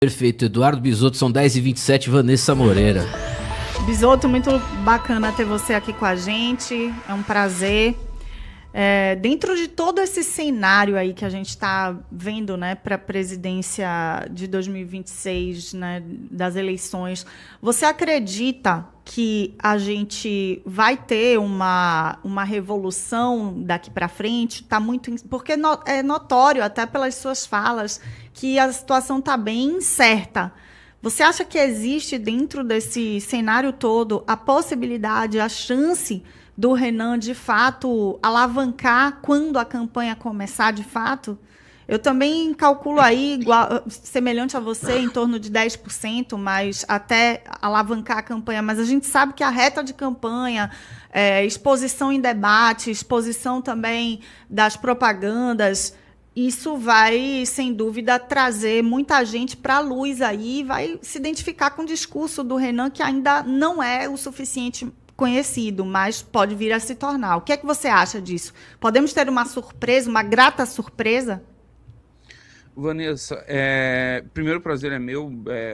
Perfeito, Eduardo Bisotto, são 10h27, Vanessa Moreira. Bisotto, muito bacana ter você aqui com a gente, é um prazer. Dentro de todo esse cenário aí que a gente está vendo, né, para a presidência de 2026, né, das eleições, você acredita que a gente vai ter uma revolução daqui para frente? Tá muito, porque é notório, até pelas suas falas, que a situação está bem incerta. Você acha que existe dentro desse cenário todo a possibilidade, a chance do Renan, de fato, alavancar quando a campanha começar, de fato? Eu também calculo aí, semelhante a você, em torno de 10%, mas até alavancar a campanha. Mas a gente sabe que a reta de campanha, exposição em debate, exposição também das propagandas, isso vai, sem dúvida, trazer muita gente para a luz aí, vai se identificar com o discurso do Renan, que ainda não é o suficiente conhecido, mas pode vir a se tornar. O que é que você acha disso? Podemos ter uma surpresa, uma grata surpresa? Vanessa, primeiro prazer é meu,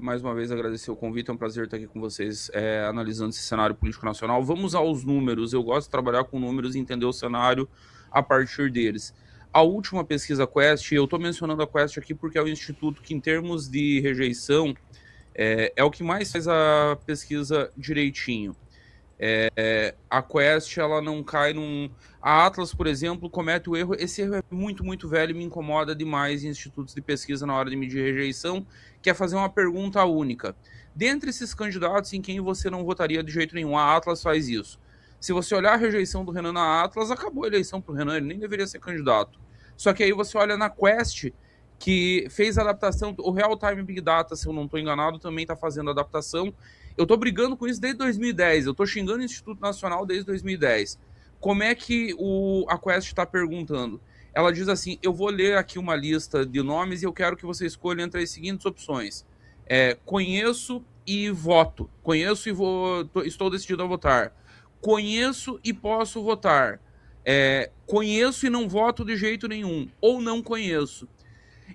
mais uma vez agradecer o convite, é um prazer estar aqui com vocês analisando esse cenário político nacional. Vamos aos números, eu gosto de trabalhar com números e entender o cenário a partir deles. A última pesquisa Quest, eu estou mencionando a Quest aqui porque é o instituto que, em termos de rejeição, é o que mais faz a pesquisa direitinho. A Quest, ela não cai num... A Atlas, por exemplo, comete o erro. Esse erro é muito, muito velho e me incomoda demais em institutos de pesquisa na hora de medir rejeição, que é fazer uma pergunta única. Dentre esses candidatos, em quem você não votaria de jeito nenhum? A Atlas faz isso. Se você olhar a rejeição do Renan na Atlas, acabou a eleição para o Renan, ele nem deveria ser candidato. Só que aí você olha na Quest, que fez a adaptação, o Real Time Big Data, se eu não estou enganado, também está fazendo adaptação. Eu estou brigando com isso desde 2010, eu estou xingando o Instituto Nacional desde 2010. Como é que a Quest está perguntando? Ela diz assim, eu vou ler aqui uma lista de nomes e eu quero que você escolha entre as seguintes opções. Conheço e voto. Conheço e estou decidido a votar. Conheço e posso votar. Conheço e não voto de jeito nenhum. Ou não conheço.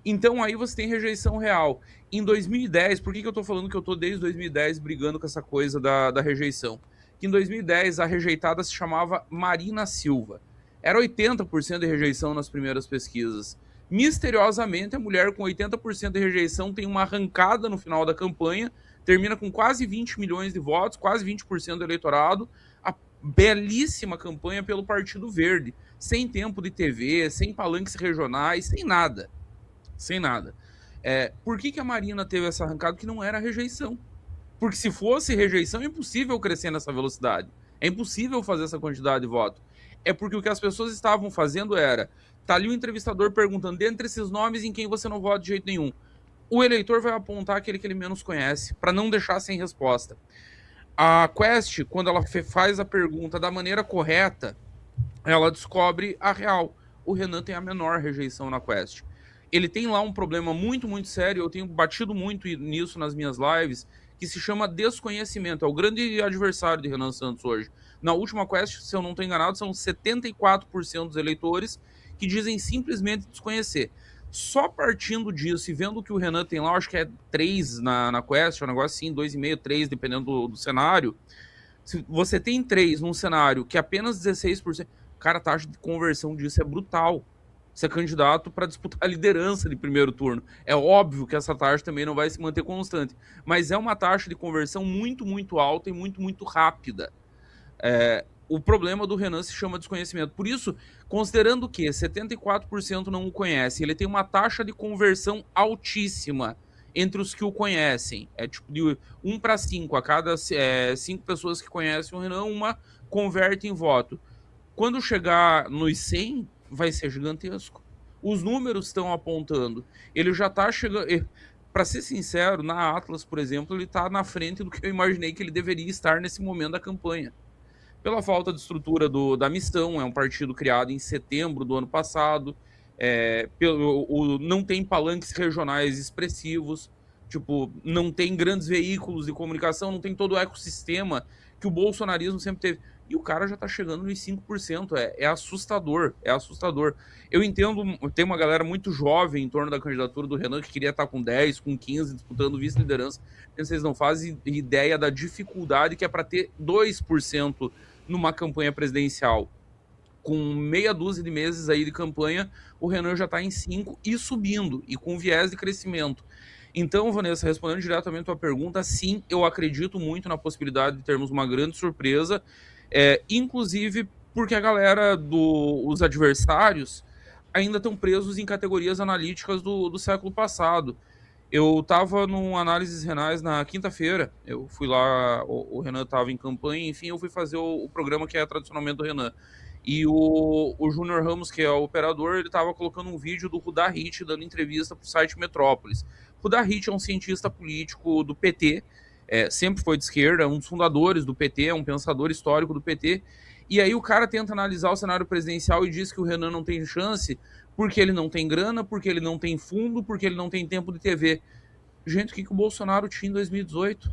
Então aí você tem rejeição real. Em 2010, por que eu estou falando que eu estou desde 2010 brigando com essa coisa da rejeição? Que em 2010 a rejeitada se chamava Marina Silva. Era 80% de rejeição nas primeiras pesquisas. Misteriosamente, a mulher com 80% de rejeição tem uma arrancada no final da campanha, termina com quase 20 milhões de votos, quase 20% do eleitorado, a belíssima campanha pelo Partido Verde, sem tempo de TV, sem palanques regionais, sem nada. Sem nada. Por que a Marina teve essa arrancada? Que não era rejeição. Porque se fosse rejeição, é impossível crescer nessa velocidade. É impossível fazer essa quantidade de voto. É porque o que as pessoas estavam fazendo era... Tá ali o entrevistador perguntando, dentre esses nomes, em quem você não vota de jeito nenhum. O eleitor vai apontar aquele que ele menos conhece, para não deixar sem resposta. A Quest, quando ela faz a pergunta da maneira correta, ela descobre a real. O Renan tem a menor rejeição na Quest. Ele tem lá um problema muito, muito sério, eu tenho batido muito nisso nas minhas lives, que se chama desconhecimento. É o grande adversário de Renan Santos hoje. Na última Quest, se eu não estou enganado, são 74% dos eleitores que dizem simplesmente desconhecer. Só partindo disso e vendo que o Renan tem lá, eu acho que é 3 na Quest, é um negócio assim, 2,5, 3, dependendo do cenário. Se você tem 3 num cenário que apenas 16%, cara, a taxa de conversão disso é brutal. Você é candidato para disputar a liderança de primeiro turno. É óbvio que essa taxa também não vai se manter constante, mas é uma taxa de conversão muito, muito alta e muito, muito rápida. O problema do Renan se chama desconhecimento. Por isso, considerando que 74% não o conhece, ele tem uma taxa de conversão altíssima entre os que o conhecem. É tipo de 1 para 5. A cada 5 pessoas que conhecem o Renan, uma converte em voto. Quando chegar nos 100, vai ser gigantesco. Os números estão apontando. Ele já está chegando... Para ser sincero, na Atlas, por exemplo, ele está na frente do que eu imaginei que ele deveria estar nesse momento da campanha. Pela falta de estrutura da Mistão, é um partido criado em setembro do ano passado, não tem palanques regionais expressivos, tipo, não tem grandes veículos de comunicação, não tem todo o ecossistema que o bolsonarismo sempre teve. e o cara já tá chegando nos 5%. É assustador, é assustador. Eu entendo, tem uma galera muito jovem em torno da candidatura do Renan que queria estar com 10, com 15, disputando vice-liderança. Vocês não fazem ideia da dificuldade que é para ter 2% numa campanha presidencial. Com meia dúzia de meses aí de campanha, o Renan já está em 5 e subindo, e com viés de crescimento. Então, Vanessa, respondendo diretamente a tua pergunta, sim, eu acredito muito na possibilidade de termos uma grande surpresa, inclusive porque a galera os adversários ainda estão presos em categorias analíticas do século passado. Eu estava num Análises Renais na quinta-feira, eu fui lá, o Renan estava em campanha, enfim, eu fui fazer o programa que é tradicionalmente do Renan. E o Júnior Ramos, que é o operador, ele estava colocando um vídeo do Rudá Hit dando entrevista para o site Metrópolis. Rudá Hit é um cientista político do PT, sempre foi de esquerda, um dos fundadores do PT, é um pensador histórico do PT. E aí o cara tenta analisar o cenário presidencial e diz que o Renan não tem chance porque ele não tem grana, porque ele não tem fundo, porque ele não tem tempo de TV. Gente, o que o Bolsonaro tinha em 2018?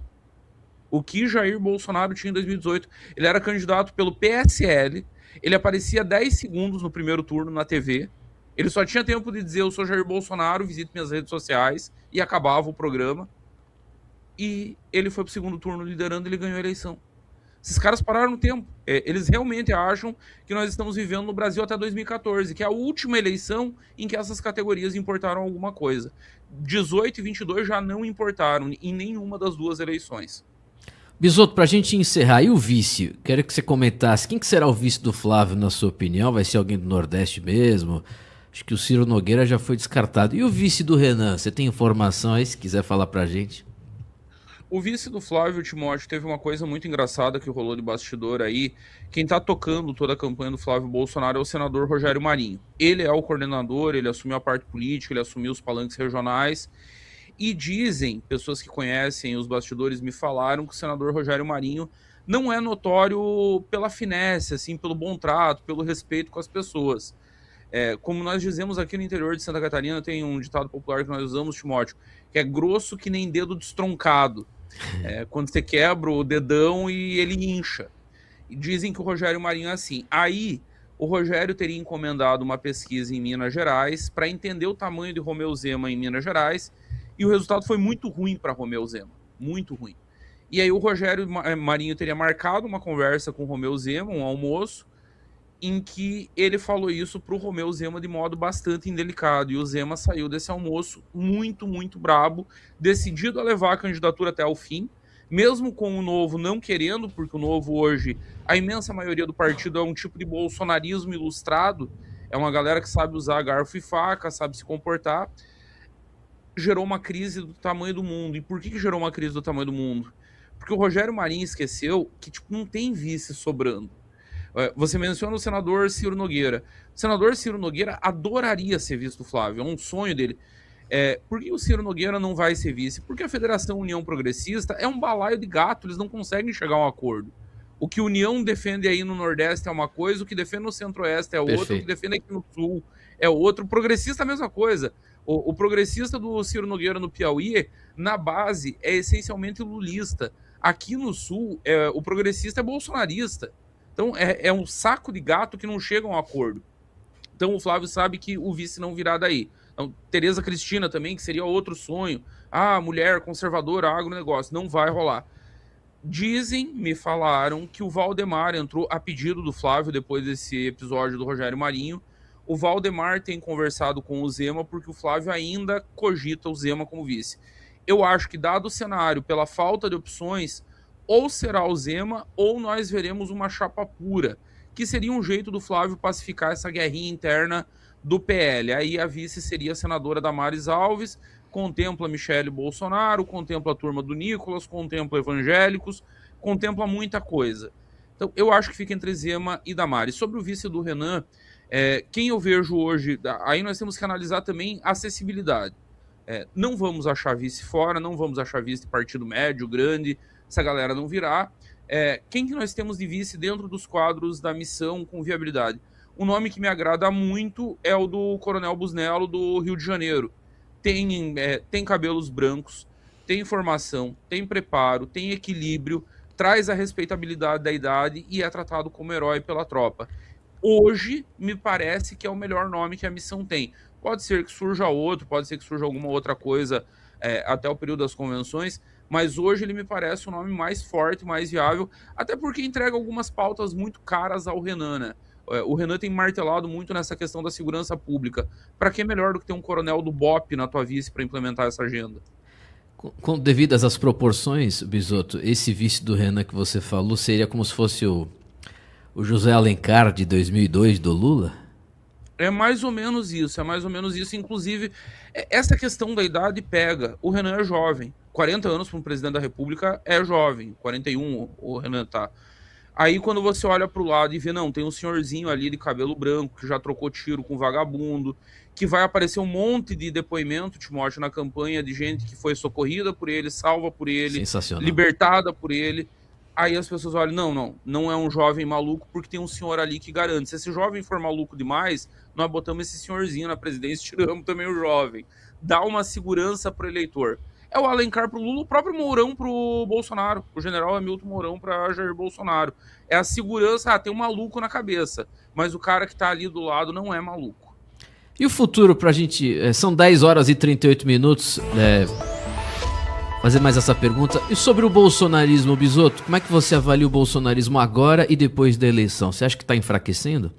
O que Jair Bolsonaro tinha em 2018? Ele era candidato pelo PSL, ele aparecia 10 segundos no primeiro turno na TV, ele só tinha tempo de dizer eu sou Jair Bolsonaro, visite minhas redes sociais, e acabava o programa. E ele foi pro segundo turno liderando e ele ganhou a eleição. Esses caras pararam no tempo. Eles realmente acham que nós estamos vivendo no Brasil até 2014, que é a última eleição em que essas categorias importaram alguma coisa. 18 e 22 já não importaram em nenhuma das duas eleições. Bisotto, pra gente encerrar, e o vice? Quero que você comentasse, quem que será o vice do Flávio, na sua opinião? Vai ser alguém do Nordeste mesmo? Acho que o Ciro Nogueira já foi descartado. E o vice do Renan? Você tem informação aí, se quiser falar pra gente? O vice do Flávio, Timóteo, teve uma coisa muito engraçada que rolou de bastidor aí. Quem tá tocando toda a campanha do Flávio Bolsonaro é o senador Rogério Marinho. Ele é o coordenador, ele assumiu a parte política, ele assumiu os palanques regionais. E dizem, pessoas que conhecem os bastidores me falaram que o senador Rogério Marinho não é notório pela finesse, assim, pelo bom trato, pelo respeito com as pessoas. Como nós dizemos aqui no interior de Santa Catarina, tem um ditado popular que nós usamos, Timóteo, que é grosso que nem dedo destroncado. Quando você quebra o dedão e ele incha. E dizem que o Rogério Marinho é assim. Aí, o Rogério teria encomendado uma pesquisa em Minas Gerais para entender o tamanho de Romeu Zema em Minas Gerais, e o resultado foi muito ruim para Romeu Zema, muito ruim. E aí o Rogério Marinho teria marcado uma conversa com o Romeu Zema, um almoço, em que ele falou isso para o Romeu Zema de modo bastante indelicado. E o Zema saiu desse almoço muito, muito brabo, decidido a levar a candidatura até o fim, mesmo com o Novo não querendo, porque o Novo hoje, a imensa maioria do partido é um tipo de bolsonarismo ilustrado, é uma galera que sabe usar garfo e faca, sabe se comportar. Gerou uma crise do tamanho do mundo. E por que gerou uma crise do tamanho do mundo? Porque o Rogério Marinho esqueceu que não tem vice sobrando. Você menciona o senador Ciro Nogueira. O senador Ciro Nogueira adoraria ser vice do Flávio, é um sonho dele. Por que o Ciro Nogueira não vai ser vice? Porque a Federação União Progressista é um balaio de gato, eles não conseguem chegar a um acordo. O que a União defende aí no Nordeste é uma coisa, o que defende no Centro-Oeste é outra, o que defende aqui no Sul é outro. O progressista é a mesma coisa. O progressista do Ciro Nogueira no Piauí, na base, é essencialmente lulista. Aqui no Sul, o progressista é bolsonarista. Então, é um saco de gato que não chega a um acordo. Então, o Flávio sabe que o vice não virá daí. Então, Tereza Cristina também, que seria outro sonho. Mulher conservadora, agronegócio. Não vai rolar. Me falaram que o Valdemar entrou a pedido do Flávio depois desse episódio do Rogério Marinho. O Valdemar tem conversado com o Zema porque o Flávio ainda cogita o Zema como vice. Eu acho que, dado o cenário, pela falta de opções, ou será o Zema, ou nós veremos uma chapa pura, que seria um jeito do Flávio pacificar essa guerrinha interna do PL. Aí a vice seria a senadora Damares Alves, contempla Michele Bolsonaro, contempla a turma do Nicolas, contempla evangélicos, contempla muita coisa. Então eu acho que fica entre Zema e Damares. Sobre o vice do Renan, quem eu vejo hoje, aí nós temos que analisar também a acessibilidade. Não vamos achar vice fora, não vamos achar vice de partido médio, grande, essa galera não virá. Quem que nós temos de vice dentro dos quadros da missão com viabilidade? Um nome que me agrada muito é o do Coronel Busnello, do Rio de Janeiro. Tem cabelos brancos, tem formação, tem preparo, tem equilíbrio, traz a respeitabilidade da idade e é tratado como herói pela tropa. Hoje, me parece que é o melhor nome que a missão tem. Pode ser que surja outro, pode ser que surja alguma outra coisa até o período das convenções, mas hoje ele me parece o nome mais forte, mais viável, até porque entrega algumas pautas muito caras ao Renan, né? O Renan tem martelado muito nessa questão da segurança pública. Para que melhor do que ter um coronel do BOP na tua vice para implementar essa agenda? Devidas às proporções, Bisotto, esse vice do Renan que você falou seria como se fosse o José Alencar de 2002 do Lula? É mais ou menos isso, é mais ou menos isso. Inclusive, essa questão da idade pega. O Renan é jovem. 40 anos para um presidente da República é jovem. 41 o Renan tá. Aí quando você olha para o lado e vê, não, tem um senhorzinho ali de cabelo branco que já trocou tiro com vagabundo, que vai aparecer um monte de depoimento, Timóteo, na campanha de gente que foi socorrida por ele, salva por ele, libertada por ele. Aí as pessoas olham, não é um jovem maluco porque tem um senhor ali que garante. Se esse jovem for maluco demais, nós botamos esse senhorzinho na presidência e tiramos também o jovem. Dá uma segurança pro eleitor. É o Alencar pro Lula, o próprio Mourão pro Bolsonaro, o general Hamilton Mourão para Jair Bolsonaro. É a segurança, tem um maluco na cabeça, mas o cara que tá ali do lado não é maluco. E o futuro pra gente, são 10 horas e 38 minutos, fazer mais essa pergunta. E sobre o bolsonarismo, Bisotto, como é que você avalia o bolsonarismo agora e depois da eleição? Você acha que está enfraquecendo?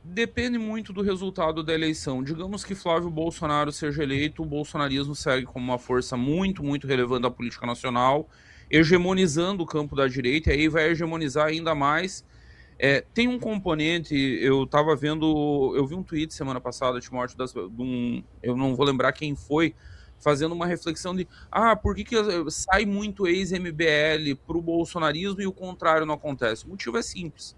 Depende muito do resultado da eleição. Digamos que Flávio Bolsonaro seja eleito, o bolsonarismo segue como uma força muito, muito relevante da política nacional, hegemonizando o campo da direita, e aí vai hegemonizar ainda mais. Tem um componente, eu vi um tweet semana passada, Timóteo, eu não vou lembrar quem foi, fazendo uma reflexão de por que sai muito ex-MBL para o bolsonarismo e o contrário não acontece? O motivo é simples,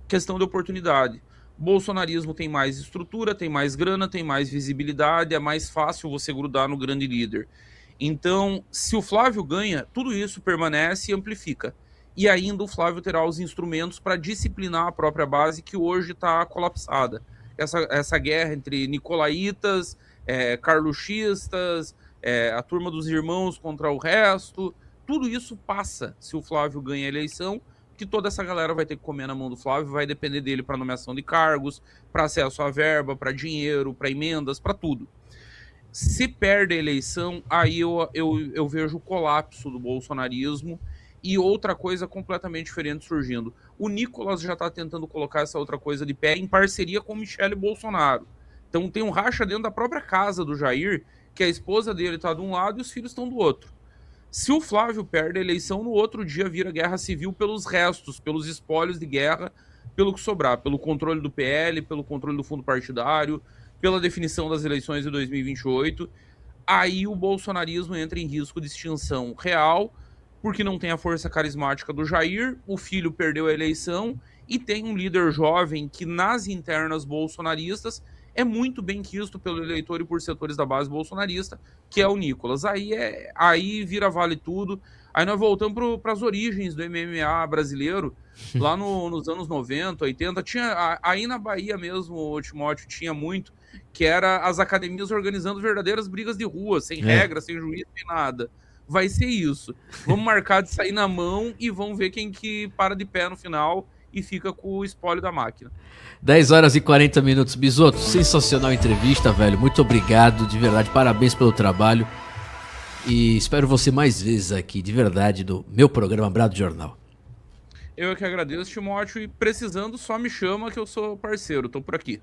questão de oportunidade. O bolsonarismo tem mais estrutura, tem mais grana, tem mais visibilidade, é mais fácil você grudar no grande líder. Então, se o Flávio ganha, tudo isso permanece e amplifica. E ainda o Flávio terá os instrumentos para disciplinar a própria base que hoje está colapsada. Essa guerra entre nicolaítas, carluxistas, a turma dos irmãos contra o resto, tudo isso passa se o Flávio ganha a eleição, que toda essa galera vai ter que comer na mão do Flávio, vai depender dele para nomeação de cargos, para acesso à verba, para dinheiro, para emendas, para tudo. Se perde a eleição, aí eu vejo o colapso do bolsonarismo e outra coisa completamente diferente surgindo. O Nicolas já está tentando colocar essa outra coisa de pé em parceria com Michele Bolsonaro. Então tem um racha dentro da própria casa do Jair, que a esposa dele está de um lado e os filhos estão do outro. Se o Flávio perde a eleição, no outro dia vira guerra civil pelos restos, pelos espólios de guerra, pelo que sobrar, pelo controle do PL, pelo controle do fundo partidário, pela definição das eleições de 2028. Aí o bolsonarismo entra em risco de extinção real, porque não tem a força carismática do Jair, o filho perdeu a eleição e tem um líder jovem que nas internas bolsonaristas é muito bem quisto pelo eleitor e por setores da base bolsonarista, que é o Nicolas. Aí vira vale tudo. Aí nós voltamos para as origens do MMA brasileiro, lá nos anos 90, 80. Aí na Bahia mesmo, o Timóteo, tinha muito, que era as academias organizando verdadeiras brigas de rua, sem regra, sem juiz, sem nada. Vai ser isso. Vamos marcar de sair na mão e vamos ver quem que para de pé no final e fica com o espólio da máquina. 10 horas e 40 minutos. Bisotto, sensacional entrevista, velho. Muito obrigado, de verdade. Parabéns pelo trabalho. E espero você mais vezes aqui, de verdade, do meu programa Brado Jornal. Eu que agradeço, Timóteo. E precisando, só me chama que eu sou parceiro. Tô por aqui.